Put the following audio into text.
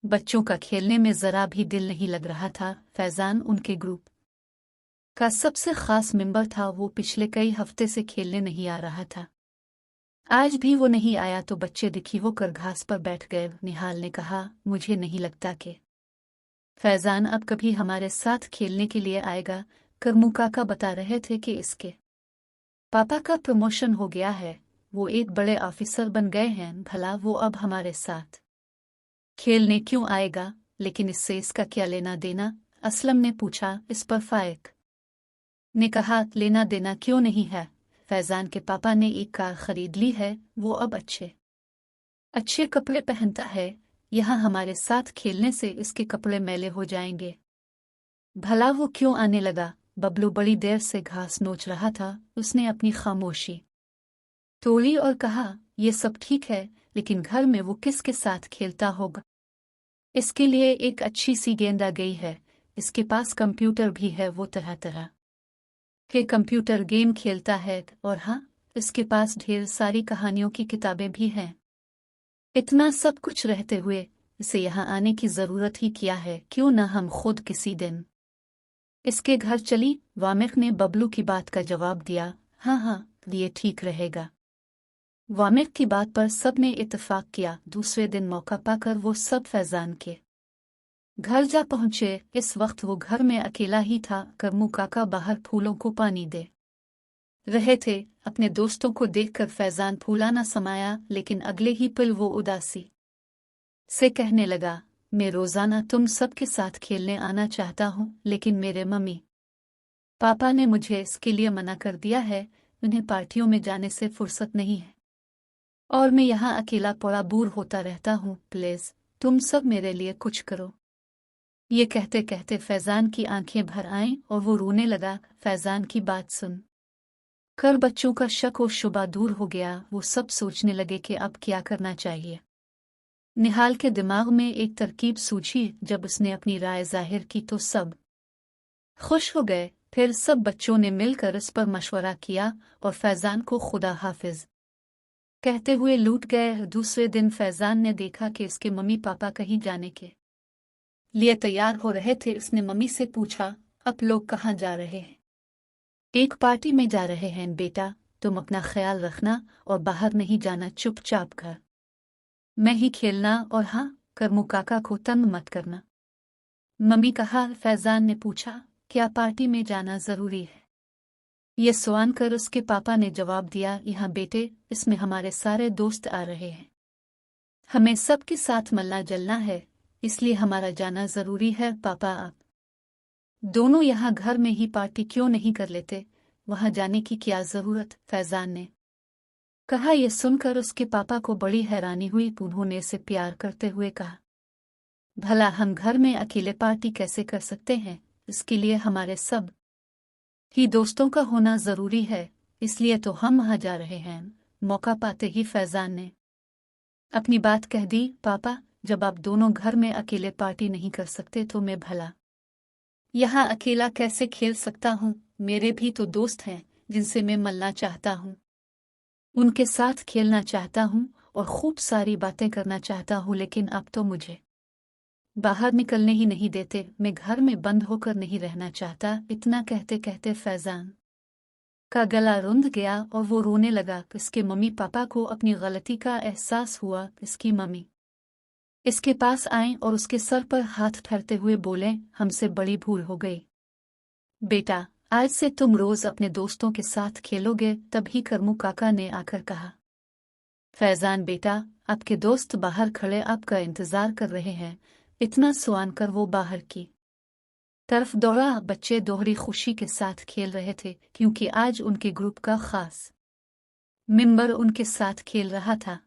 बच्चों का खेलने में जरा भी दिल नहीं लग रहा था। फैजान उनके ग्रुप का सबसे खास मेंबर था। वो पिछले कई हफ्ते से खेलने नहीं आ रहा था। आज भी वो नहीं आया तो बच्चे दुखी होकर घास पर बैठ गए। निहाल ने कहा, मुझे नहीं लगता कि फैजान अब कभी हमारे साथ खेलने के लिए आएगा। करमू काका बता रहे थे कि इसके पापा का प्रमोशन हो गया है, वो एक बड़े ऑफिसर बन गए हैं। भला वो अब हमारे साथ खेलने क्यों आएगा? लेकिन इससे इसका क्या लेना देना? असलम ने पूछा। इस पर फाइक ने कहा, लेना देना क्यों नहीं है? फैजान के पापा ने एक कार खरीद ली है, वो अब अच्छे अच्छे कपड़े पहनता है। यहाँ हमारे साथ खेलने से इसके कपड़े मैले हो जाएंगे। भला वो क्यों आने लगा? बबलू बड़ी देर से घास नोच रहा था। उसने अपनी खामोशी तोड़ी और कहा, ये सब ठीक है, लेकिन घर में वो किसके साथ खेलता होगा? इसके लिए एक अच्छी सी गेंद आ गई है। इसके पास कंप्यूटर भी है, वो तरह तरह के कंप्यूटर गेम खेलता है। और हाँ, इसके पास ढेर सारी कहानियों की किताबें भी हैं। इतना सब कुछ रहते हुए इसे यहाँ आने की जरूरत ही क्या है? क्यों न हम खुद किसी दिन इसके घर चली? वामिक ने बबलू की बात का जवाब दिया। हाँ हाँ, ये ठीक रहेगा। वामिक की बात पर सब ने इत्तेफाक किया। दूसरे दिन मौका पाकर वो सब फैजान के घर जा पहुंचे। इस वक्त वो घर में अकेला ही था। करमू काका बाहर फूलों को पानी दे रहे थे। अपने दोस्तों को देखकर फैजान फूला न समाया, लेकिन अगले ही पल वो उदासी से कहने लगा, मैं रोजाना तुम सबके साथ खेलने आना चाहता हूँ, लेकिन मेरे मम्मी पापा ने मुझे इसके लिए मना कर दिया है। उन्हें पार्टियों में जाने से फुर्सत नहीं है और मैं यहाँ अकेला पड़ा बोर होता रहता हूँ। प्लीज तुम सब मेरे लिए कुछ करो। ये कहते कहते फैजान की आंखें भर आईं और वो रोने लगा। फैजान की बात सुन कर बच्चों का शक और शुबा दूर हो गया। वो सब सोचने लगे कि अब क्या करना चाहिए। निहाल के दिमाग में एक तरकीब सूझी। जब उसने अपनी राय जाहिर की तो सब खुश हो गए। फिर सब बच्चों ने मिलकर इस पर मशवरा किया और फैजान को खुदा हाफिज कहते हुए लूट गए। दूसरे दिन फैजान ने देखा कि इसके मम्मी पापा कहीं जाने के लिए तैयार हो रहे थे। उसने मम्मी से पूछा, अब लोग कहाँ जा रहे हैं? एक पार्टी में जा रहे हैं बेटा, तुम अपना ख्याल रखना और बाहर नहीं जाना, चुपचाप घर में ही खेलना। और हाँ, करमू काका को तंग मत करना। मम्मी कहा। फैजान ने पूछा, क्या पार्टी में जाना जरूरी है? ये सवाल कर उसके पापा ने जवाब दिया, यहाँ बेटे, इसमें हमारे सारे दोस्त आ रहे हैं। हमें सबके साथ मिलना जलना है, इसलिए हमारा जाना जरूरी है। पापा आप दोनों यहाँ घर में ही पार्टी क्यों नहीं कर लेते? वहां जाने की क्या जरूरत? फैजान ने कहा। यह सुनकर उसके पापा को बड़ी हैरानी हुई। उन्होंने इसे प्यार करते हुए कहा, भला हम घर में अकेले पार्टी कैसे कर सकते हैं? इसके लिए हमारे सब ही दोस्तों का होना जरूरी है, इसलिए तो हम वहां जा रहे हैं। मौका पाते ही फैजान ने अपनी बात कह दी। पापा, जब आप दोनों घर में अकेले पार्टी नहीं कर सकते तो मैं भला यहाँ अकेला कैसे खेल सकता हूँ? मेरे भी तो दोस्त हैं जिनसे मैं मिलना चाहता हूँ, उनके साथ खेलना चाहता हूँ और खूब सारी बातें करना चाहता हूँ, लेकिन अब तो मुझे बाहर निकलने ही नहीं देते। मैं घर में बंद होकर नहीं रहना चाहता। इतना कहते कहते फैजान का गला रुंध गया और वो रोने लगा। इसके मम्मी पापा को अपनी गलती का एहसास हुआ। इसकी मम्मी इसके पास आए और उसके सर पर हाथ फेरते हुए बोले, हमसे बड़ी भूल हो गई बेटा, आज से तुम रोज अपने दोस्तों के साथ खेलोगे। तभी करमू काका ने आकर कहा, फैजान बेटा, आपके दोस्त बाहर खड़े आपका इंतजार कर रहे हैं। इतना सुन कर वो बाहर की तरफ दौड़ा। बच्चे दोहरी खुशी के साथ खेल रहे थे, क्योंकि आज उनके ग्रुप का खास मेंबर उनके साथ खेल रहा था।